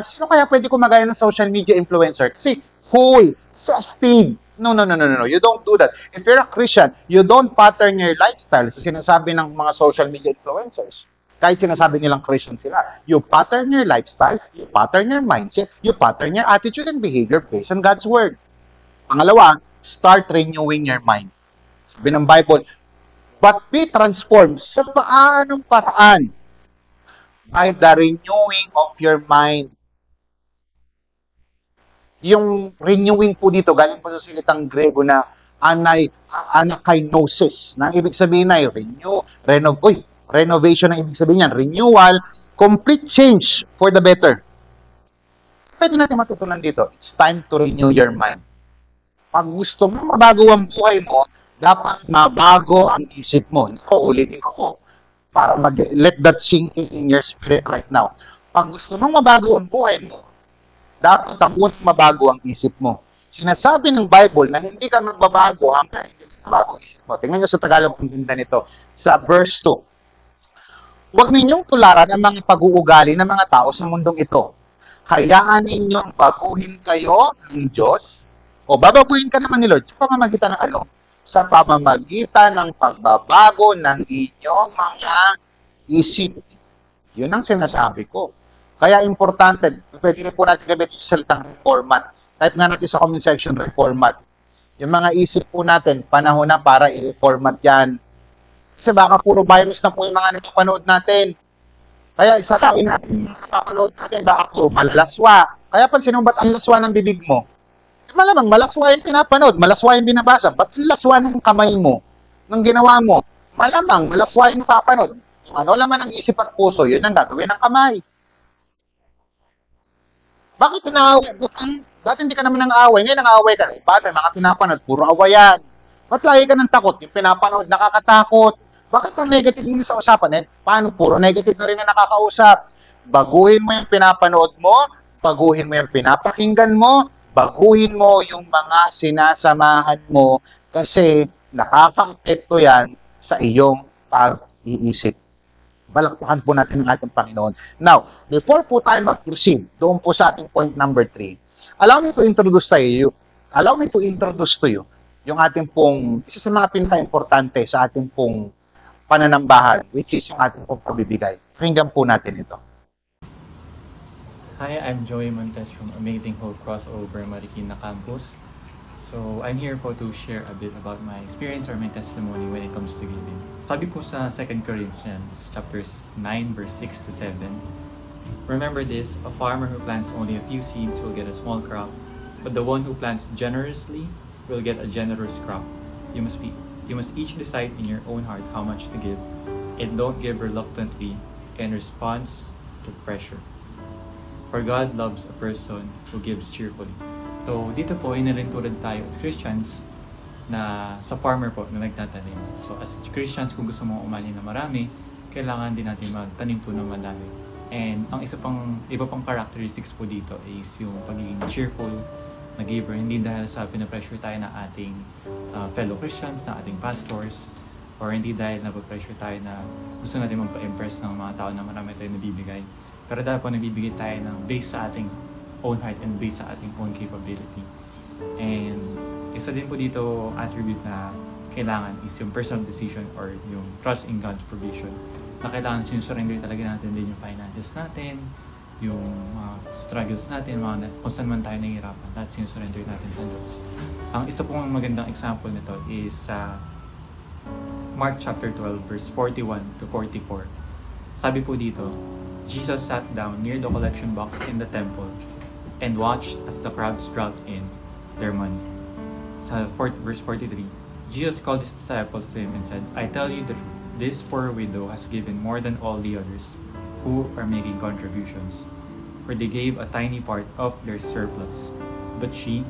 sino kaya pwede kumagaya ng social media influencer? Kasi, full, trusting. No. You don't do that. If you're a Christian, you don't pattern your lifestyle sa sinasabi ng mga social media influencers. Kahit sinasabi nilang Christian sila. You pattern your lifestyle, you pattern your mindset, you pattern your attitude and behavior based on God's Word. Pangalawa, start renewing your mind. Sabi ng Bible, but be transformed sa paanong paraan? By the renewing of your mind. Yung renewing po dito, galing po sa salitang Grego na anakainosis. Na ibig sabihin ay renovation ang ibig sabihin yan. Renewal, complete change for the better. Pwede natin matutunan dito. It's time to renew your mind. Pag gusto mo mabago ang buhay mo, dapat mabago ang isip mo. Ulitin ko po. Para let that sink in your spirit right now. Pag gusto mong mabago ang buhay mo, dapat tapos mabago ang isip mo. Sinasabi ng Bible na hindi ka magbabago hanggang hindi mabago ang isip mo. Tingnan nyo sa Tagalog ang ganda nito. Sa verse 2. Huwag ninyong tularan ang mga pag-uugali ng mga tao sa mundong ito. Hayaan ninyong baguhin kayo ng Diyos. O babaguhin ka naman ni Lord sa pamamagitan ng ano? Sa pamamagitan ng pagbabago ng inyong mga isip. Yun ang sinasabi ko. Kaya importante, pwede rin po natin gamitin sa salitang reformat. Type nga natin sa comment section, reformat. Yung mga isip po natin, panahon na para i-reformat yan. Kasi baka puro virus na po yung mga napapanood natin. Kaya isa tayo natin napapanood natin, baka puro malalaswa. Kaya pag sinumbat ang laswa ng bibig mo, malamang malaswa yung pinapanood, malaswa yung binabasa. Ba't laswa ng kamay mo, ng ginawa mo? Malamang malaswa yung napapanood. Ano laman ang isip at puso, yun ang gagawin ng kamay. Bakit inaaway? Dati hindi ka naman nang-aaway, ngayon nang-aaway ka. Bakit mga pinapanood, puro awayan. Ba't lagi ka ng takot? Yung pinapanood, nakakatakot. Bakit ang negative mo sa usapan? Paano? Puro negative na rin na nakakausap. Baguhin mo yung pinapanood mo, baguhin mo yung pinapakinggan mo, baguhin mo yung mga sinasamahan mo kasi nakaka-epekto yan sa iyong pag-iisip. Balakpakan po natin ang ating Panginoon. Now, before po tayo mag-proceed, doon po sa ating point number 3, allow me to introduce to you yung ating pong, isa sa mga pinaka-importante sa ating pong pananambahan, which is yung ating pong pagbibigay. Pakinggan po natin ito.
Hi, I'm Joey Montes from Amazing Hope Crossover Marikina Campus. So, I'm here po to share a bit about my experience or my testimony when it comes to giving. Sabi po sa 2 Corinthians chapters 9 verse 6 to 7, remember this, a farmer who plants only a few seeds will get a small crop, but the one who plants generously will get a generous crop. You must each decide in your own heart how much to give. and don't give reluctantly in response to pressure. For God loves a person who gives cheerfully. So dito po, inalintulad tayo as Christians na sa farmer po na nagtatanim. So as Christians, kung gusto mong umani na marami, kailangan din natin magtanim po ng madami. And ang iba pang characteristics po dito is yung pagiging cheerful na giver, hindi dahil sa pinapressure tayo na ating fellow Christians, na ating pastors, or hindi dahil napapressure tayo na gusto natin magpa-impress ng mga tao na marami tayo nabibigay. Pero dahil po nabibigay tayo ng based sa ating own heart and based sa ating own capability. And isa din po dito attribute na kailangan is yung personal decision or yung trust in God's provision. Na kailangan sinusurrender talaga natin din yung finances natin, yung struggles natin, kung saan man tayo nahihirapan, lahat sinusurrender natin sa Diyos. Ang isa pong magandang example nito is sa Mark chapter 12 verse 41 to 44. Sabi po dito, Jesus sat down near the collection box in the temple and watched as the crowds dropped in their money. Sa verse 43, Jesus called his disciples to him and said, I tell you the truth, this poor widow has given more than all the others who are making contributions, for they gave a tiny part of their surplus. But she,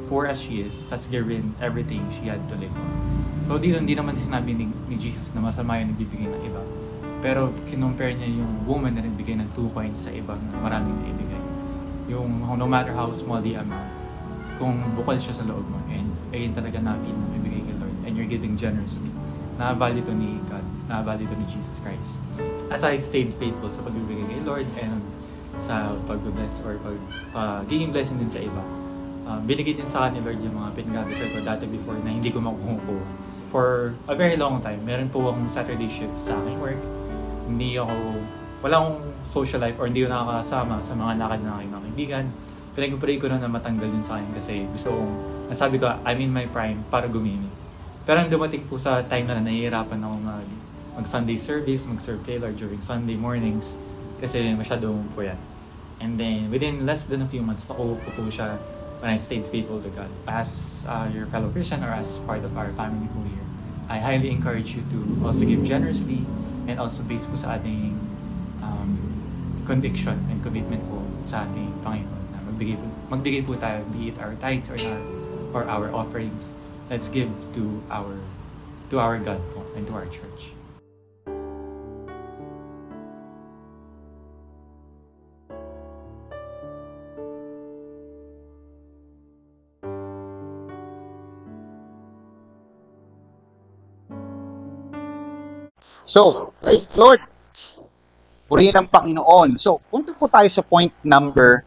poor as she is, has given everything she had to live on. So dito, hindi naman sinabi ni Jesus na masama yung nagbibigay ng iba. Pero kinumpare niya yung woman na nagbigay ng 2 coins sa ibang maraming naibigay. Yung no matter how small the amount, kung bukal siya sa loob mo, and ayun talaga na-feel mo ibigay kay Lord, and you're giving generously, na-value to ni God, na-value to ni Jesus Christ. As I stayed faithful sa pagbibigay kay Lord and sa pag-bless or pagiging blessing din sa iba, binigay din sa akin ni Lord yung mga pinag-avisal ko dati before na hindi ko makukuha. For a very long time, meron po akong Saturday shift sa aking work. Wala akong social life or hindi ko nakakasama sa mga lakad ng aking mga kaibigan. Pinag-pray ko na matanggal yun sa akin kasi gusto kong, nasabi ko, I'm in my prime para gumini. Pero ang dumating po sa time na nahihirapan ako mag-Sunday service, mag-serve kay Lord during Sunday mornings kasi masyadong po yan. And then, within less than a few months, nakuha po siya when I stayed faithful to God. As your fellow Christian or as part of our family po here, I highly encourage you to also give generously and also based po sa ating conviction and commitment po sa ating Panginoon na magbigay po tayo, be it our tithes or our offerings. Let's give to our God po and to our church.
So, praise the Lord. Purihin ang Panginoon. So, punta po tayo sa point number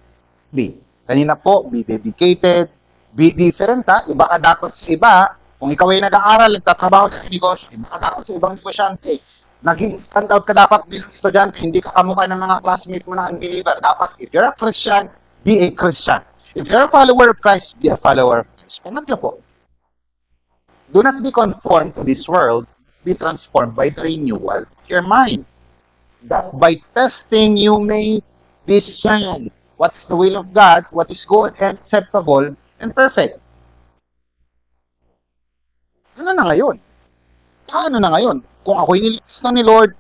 3. Kanina po, be dedicated, be different ha. Iba ka dapat sa iba. Kung ikaw ay nag-aaral, nagtatrabaho sa negosyo, iba ka dapat sa ibang negosyante. Naging stand out ka dapat bilang estudyante, hindi ka kamukha ng mga classmate mo na unbeliever. Dapat, if you're a Christian, be a Christian. If you're a follower of Christ, be a follower of Christ. Pangatlo po, do not be conformed to this world, be transformed by the renewal of your mind. That by testing you may discern what is the will of God, what is good and acceptable and perfect. Ano na ngayon? Paano na ngayon? Kung ako'y niligtas na ni Lord,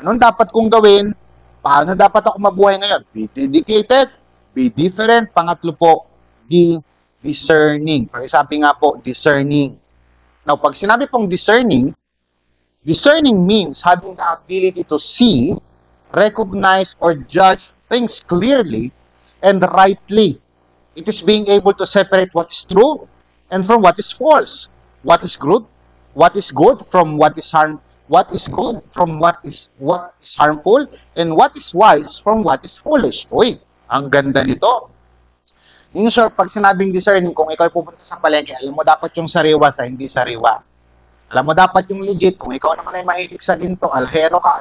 anong dapat kong gawin? Paano dapat ako mabuhay ngayon? Be dedicated, be different. Pangatlo po, be discerning. Pag-isabi nga po, discerning. Now, pag sinabi pong discerning means having the ability to see, recognize, or judge things clearly and rightly. It is being able to separate what is true and from what is false. What is good from what is harm, what is good from what is harmful, and what is wise from what is foolish. Uy, ang ganda nito. In short, pag sinabing discerning, kung ikaw pupunta sa palengke, alam mo dapat yung sariwa sa hindi sariwa. Alam mo dapat yung legit, kung ikaw naman ay mahilig sa ginto, alhero ka,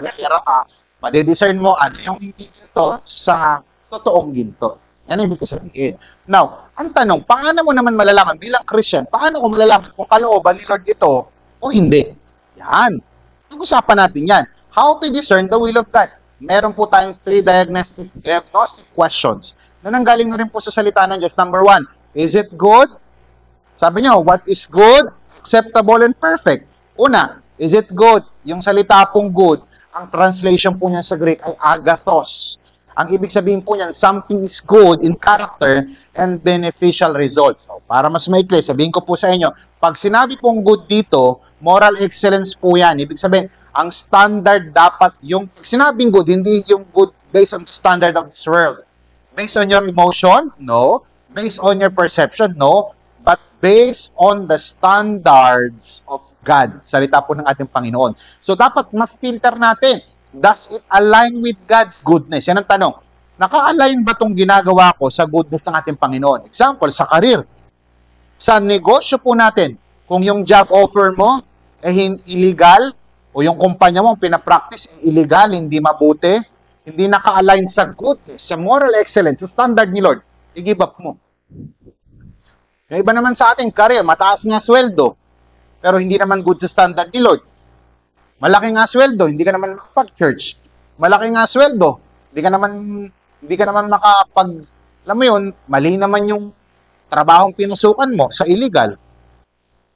madidiscern mo ano yung hindi ginto sa totoong ginto. Yan ibig sabihin. Now, ang tanong, paano mo naman malalaman bilang Christian, paano ko malalaman kung kalooban ni Lord ito o hindi? Yan. Pag-usapan natin yan. How to discern the will of God? Meron po tayong 3 diagnostic questions na nanggaling na rin po sa salita ng Diyos. Number 1, is it good? Sabi niyo, what is good, acceptable, and perfect? Una, Is it good? Yung salita pong good, ang translation po niyan sa Greek ay agathos. Ang ibig sabihin po niyan, something is good in character and beneficial results. So, para mas maikli, sabihin ko po sa inyo, pag sinabi pong good dito, moral excellence po yan. Ibig sabihin, ang standard dapat yung, pag sinabing good, hindi yung good based on the standard of this world. Based on your emotion? No. Based on your perception? No. But based on the standards of God. Salita po ng ating Panginoon. So, dapat ma-filter natin. Does it align with God's goodness? Yan ang tanong. Naka-align ba itong ginagawa ko sa goodness ng ating Panginoon? Example, sa career. Sa negosyo po natin, kung yung job offer mo illegal, o yung kumpanya mo pinapractice illegal, hindi mabuti, hindi naka-align sa goodness, sa moral excellence, sa standard ni Lord, i-give up mo. Yung iba naman sa ating career, mataas nga sweldo, pero hindi naman good sa standard ni Lord. Malaki nga sweldo, hindi ka naman makapag-church. Malaki nga sweldo, hindi ka naman makapag, alam mo yun, mali naman yung trabahong pinasukan mo sa illegal.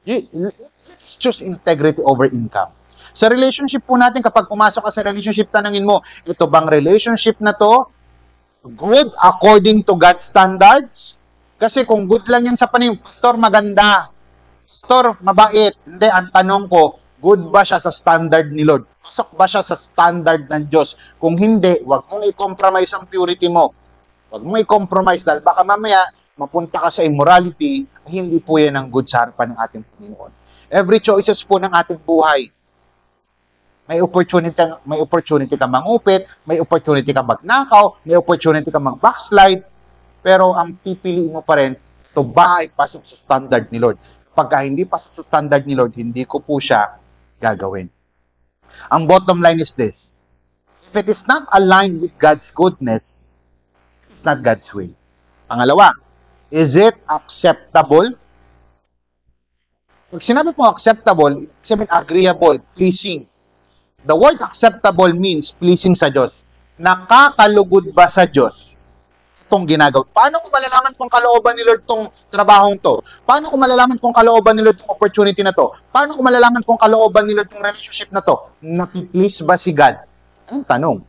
Let's choose integrity over income. Sa relationship po natin, kapag pumasok ka sa relationship, tanangin mo, ito bang relationship na to good according to God's standards? Kasi kung good lang yan sa paningin, pastor, maganda. Pastor, mabait. Hindi, ang tanong ko, good ba siya sa standard ni Lord? Pasok ba siya sa standard ng Diyos? Kung hindi, wag mong i-compromise ang purity mo. Wag mong i-compromise dahil baka mamaya mapunta ka sa immorality, hindi po yan ang good sa harapan ng ating Panginoon. Every choices po ng ating buhay, may opportunity ka mangupit, may opportunity ka magnakaw, may opportunity ka mag-backslide, pero ang pipiliin mo pa rin, ito ba ay pasok sa standard ni Lord? Pagka hindi pasok sa standard ni Lord, hindi ko po siya gagawin. Ang bottom line is this: if it is not aligned with God's goodness, it's not God's will. Pangalawa, is it acceptable? Pag sinabi po acceptable, ibig sabihin agreeable, pleasing. The word acceptable means pleasing sa Diyos. Nakakalugod ba sa Diyos itong ginagawa? Paano ko malalaman kung kalooban ni Lord itong trabahong to? Paano ko malalaman kung kalooban ni Lord itong opportunity na to? Paano ko malalaman kung kalooban ni Lord itong relationship na to? Nakiplease ba si God? Ang tanong.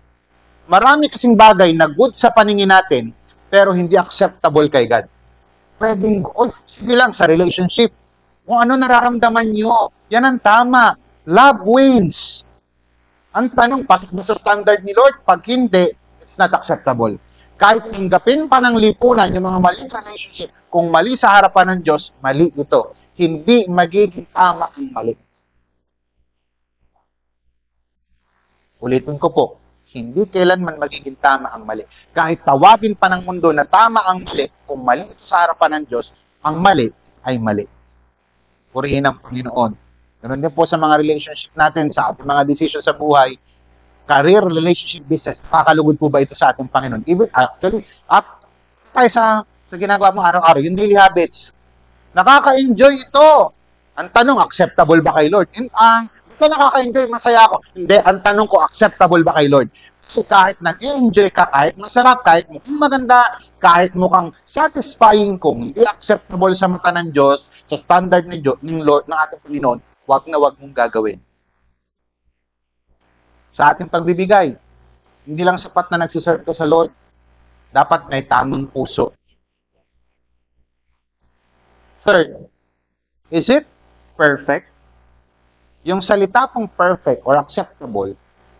Marami kasing bagay na good sa paningin natin, pero hindi acceptable kay God. Pwedeng, sige lang sa relationship. Kung ano nararamdaman nyo, yan ang tama. Love wins. Ang tanong, pasok ba sa standard ni Lord? Pag hindi, it's not acceptable. Kahit tinggapin pa ng lipunan yung mga maling relationship, kung mali sa harapan ng Diyos, mali ito. Hindi magiging tama ang mali. Ulitin ko po, hindi kailanman magiging tama ang mali. Kahit tawagin pa ng mundo na tama ang mali, kung mali ito sa harapan ng Diyos, ang mali ay mali. Purihin ang Panginoon. Ganun din po sa mga relationship natin, sa ating mga decision sa buhay, career, relationship, business, kakalugod po ba ito sa ating Panginoon? Even, actually, tayo sa ginagawa mo araw-araw, yung daily habits, nakaka-enjoy ito. Ang tanong, acceptable ba kay Lord? Basta nakaka-enjoy, masaya ako. Hindi, ang tanong ko, acceptable ba kay Lord? So, kahit nag-enjoy ka, kahit masarap, kahit mukhang maganda, kahit mukhang satisfying, kung hindi acceptable sa mata ng Diyos, sa standard ng Lord, ng ating Panginoon, wag na wag mong gagawin. Sa ating pagbibigay, hindi lang sapat na nagsiserve ka sa Lord, dapat may tamang puso. Third, is it perfect? Yung salita pong perfect or acceptable,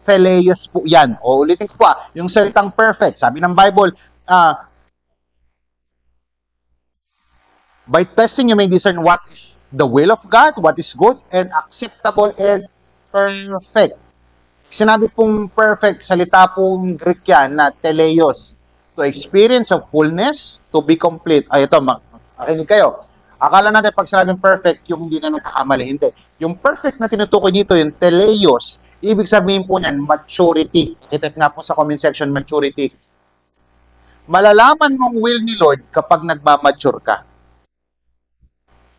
pheleos po yan. O ulitin ko pa, yung salitang perfect, sabi ng Bible, by testing you may discern what is the will of God, what is good and acceptable and perfect. Sinabi pong perfect, salita pong Greek yan na teleos. To experience of fullness, to be complete. Ay, ito, makinig kayo. Akala natin pag sinabing perfect, yung hindi na nagkakamali. Hindi. Yung perfect na tinutukoy dito, yung teleos, ibig sabihin po niyan, maturity. I-type nga po sa comment section, maturity. Malalaman mong will ni Lord kapag nagmamature ka.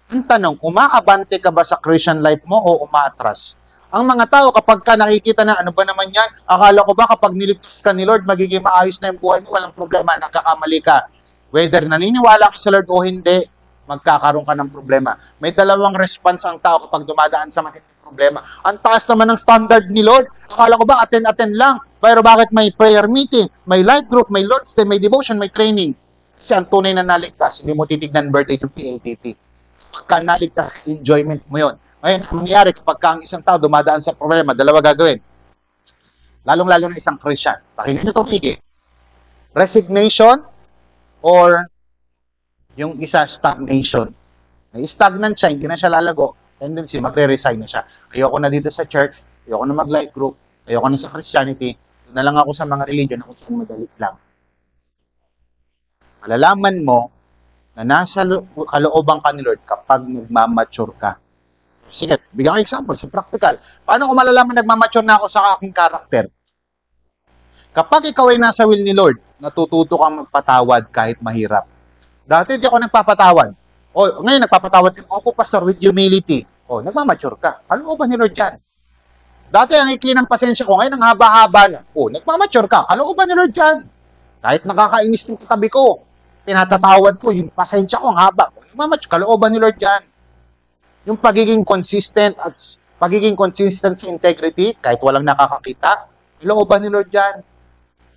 Ang tanong, umaabante ka ba sa Christian life mo o umaatras? Ang mga tao, kapag ka nakikita na, ano ba naman yan? Akala ko ba kapag niligtas ka ni Lord, magiging maayos na yung buhay mo, walang problema, nagkakamali ka. Whether naniniwala ka sa Lord o hindi, magkakaroon ka ng problema. May dalawang response ang tao kapag dumadaan sa matinding problema. Ang taas naman ng standard ni Lord. Akala ko ba attend lang? Pero bakit may prayer meeting, may life group, may Lord's Day, may devotion, may training? Kasi ang tunay na naligtas, hindi mo titignan birthday ng PLTT. Pagka naligtas, enjoyment mo yun. Ngayon, ang nangyari kapag ang isang tao dumadaan sa problema, dalawa gagawin. Lalong-lalo na isang Christian. Pakinggan nyo ito, Miki. Resignation or yung isa, stagnation. May stagnant siya, hindi na siya lalago. Tendency, magre-resign na siya. Ayoko na dito sa church, ayoko na mag-life group, ayoko na sa Christianity, na lang ako sa mga religion na kung saan madali lang. Malalaman mo na nasa kalooban ka ni Lord kapag nagmamature ka. Sige, bigyan ko example, sa practical. Paano ko malalaman nagmamature na ako sa aking karakter? Kapag ikaw ay nasa will ni Lord, natututo kang magpatawad kahit mahirap. Dati hindi ako nagpapatawad. O, ngayon nagpapatawad ako, Pastor, with humility. O, nagmamature ka. Kalooban ni Lord yan. Dati ang ikli ng pasensya ko, ngayon ang haba-haba na. O, nagmamature ka. Kalooban ni Lord yan. Kahit nakakainis ng katabi ko, pinatatawad ko, yung pasensya ko ang haba. Nagmamature, kalooban ni Lord yan. Yung pagiging consistent at pagiging consistent sa integrity, kahit walang nakakakita, kalooban ni Lord yan.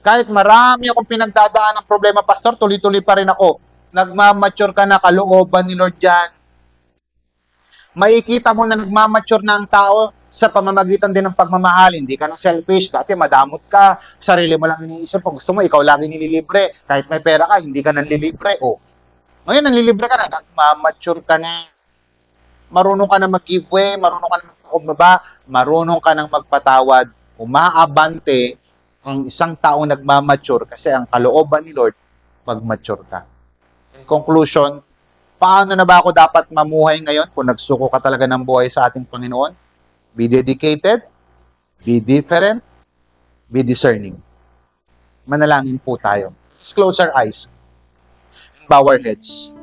Kahit marami akong pinagdadaan ng problema, Pastor, tuloy-tuloy pa rin ako. Nagmamature ka na, kalooban ni Lord yan. Makikita mo na nagmamature na ang tao sa pamamagitan din ng pagmamahal. Hindi ka na selfish. Dati madamot ka, sarili mo lang iniisip. Pag gusto mo, ikaw lagi nililibre. Kahit may pera ka, hindi ka nanlilibre. O, ngayon nanlilibre ka na, nagmamature ka na. Marunong ka na mag-giveaway, marunong ka na magpakumbaba, marunong ka nang magpatawad. Umaabante ang isang taong nagmamature kasi ang kalooban ni Lord, mag-mature ka. In conclusion, paano na ba ako dapat mamuhay ngayon kung nagsuko ka talaga ng buhay sa ating Panginoon? Be dedicated, be different, be discerning. Manalangin po tayo. Let's close our eyes and bow our heads.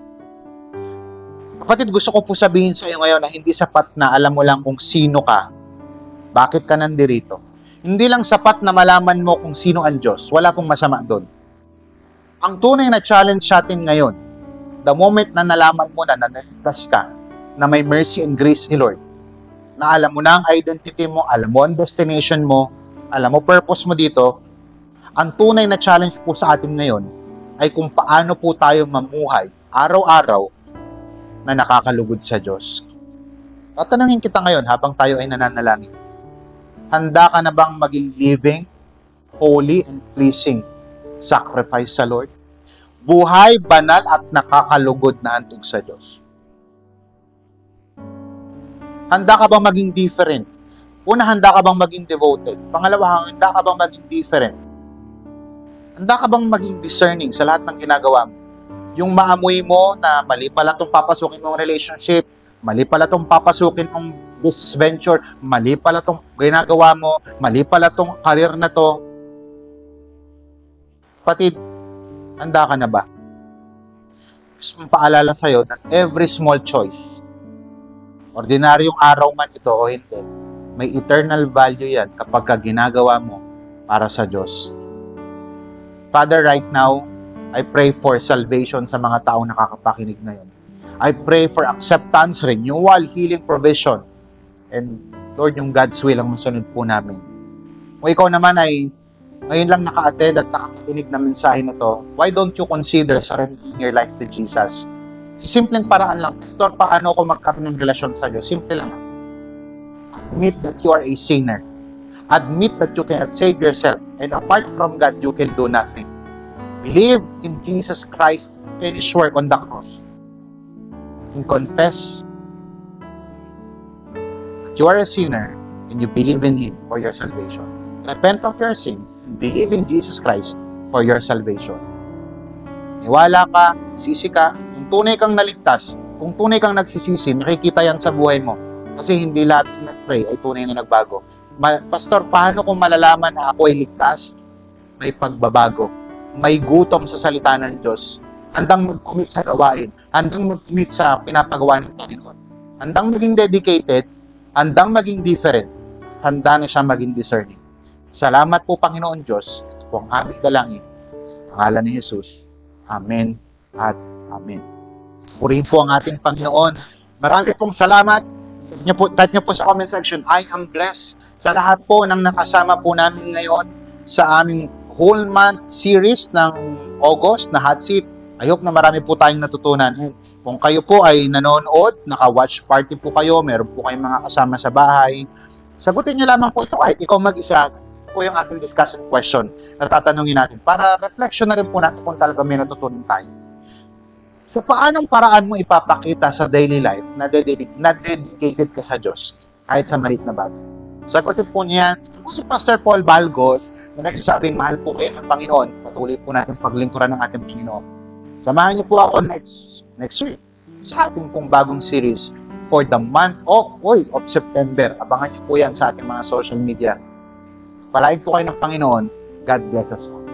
Kapatid, gusto ko po sabihin sa iyo ngayon na hindi sapat na alam mo lang kung sino ka. Bakit ka nandirito? Hindi lang sapat na malaman mo kung sino ang Diyos. Wala pong masama doon. Ang tunay na challenge natin ngayon, the moment na nalaman mo na naligtas ka, na may mercy and grace ni Lord, na alam mo na ang identity mo, alam mo ang destination mo, alam mo purpose mo dito, ang tunay na challenge po sa atin ngayon ay kung paano po tayo mamuhay araw-araw na nakakalugod sa Diyos. Tatanungin kita ngayon habang tayo ay nananalangin. Handa ka na bang maging living, holy, and pleasing sacrifice sa Lord? Buhay, banal, at nakakalugod na handog sa Diyos. Handa ka bang maging different? Una, handa ka bang maging devoted? Pangalawa, handa ka bang maging different? Handa ka bang maging discerning sa lahat ng ginagawa mo? Yung maamoy mo na mali pala itong papasukin mong relationship, mali pala itong papasukin mong business venture, mali pala itong ginagawa mo, mali pala itong career na to. Kapatid, handa ka na ba? Gusto mong paalala sa'yo that every small choice, ordinaryong araw man ito o hindi, may eternal value yan kapag ginagawa mo para sa Diyos. Father, right now, I pray for salvation sa mga taong nakakapakinig na yun. I pray for acceptance, renewal, healing, provision. And Lord, yung God's will ang masunod po namin. Kung ikaw naman ay ngayon lang naka-attend at nakakinig na mensahe na to, why don't you consider surrendering your life to Jesus? Simpleng paraan lang. Pastor, paano ako magkaroon ng relasyon sa Diyos? Simple lang. Admit that you are a sinner. Admit that you cannot save yourself. And apart from God, you can do nothing. Believe in Jesus Christ's finished work on the cross. And confess that you are a sinner and you believe in Him for your salvation. Repent of your sins and believe in Jesus Christ for your salvation. Niwala ka, sisi ka, kung tunay kang naligtas, kung tunay kang nagsisisi, makikita yan sa buhay mo. Kasi hindi lahat nag-pray ay tunay na nagbago. Pastor, paano kung malalaman na ako ay ligtas? May pagbabago. May gutom sa salita ng Diyos. Handang mag-commit sa gawain. Handang mag-commit sa pinapagawa ng Panginoon. Handang maging dedicated. Handang maging different. Handa na siya maging discerning. Salamat po, Panginoon Diyos. Ito po ang aming dalangin. Sa pangalan ni Jesus. Amen at Amen. Purihin po ang ating Panginoon. Marami pong salamat. type nyo po sa comment section, I am blessed. Sa lahat po ng nakasama po namin ngayon sa aming whole month series ng August na Hot Seat. I hope na marami po tayong natutunan. Kung kayo po ay nanonood, naka-watch party po kayo, meron po kayong mga kasama sa bahay, sagutin nyo lamang po ito kahit ikaw mag-isa po yung ating discussion question na tatanungin natin para reflection na rin po natin kung talaga may natutunan tayo. So, paanong paraan mo ipapakita sa daily life na dedicated ka sa Diyos kahit sa maliit na bagay? Sagutin po niyan. Ito si Pastor Paul Balgos na nagsasabing mahal po kayo ng Panginoon. Patuloy po natin paglingkuran ng ating Panginoon. Samahan niyo po ako next week sa ating pong bagong series for the month of September. Abangan niyo po yan sa ating mga social media. Palain po kayo ng Panginoon. God bless us all.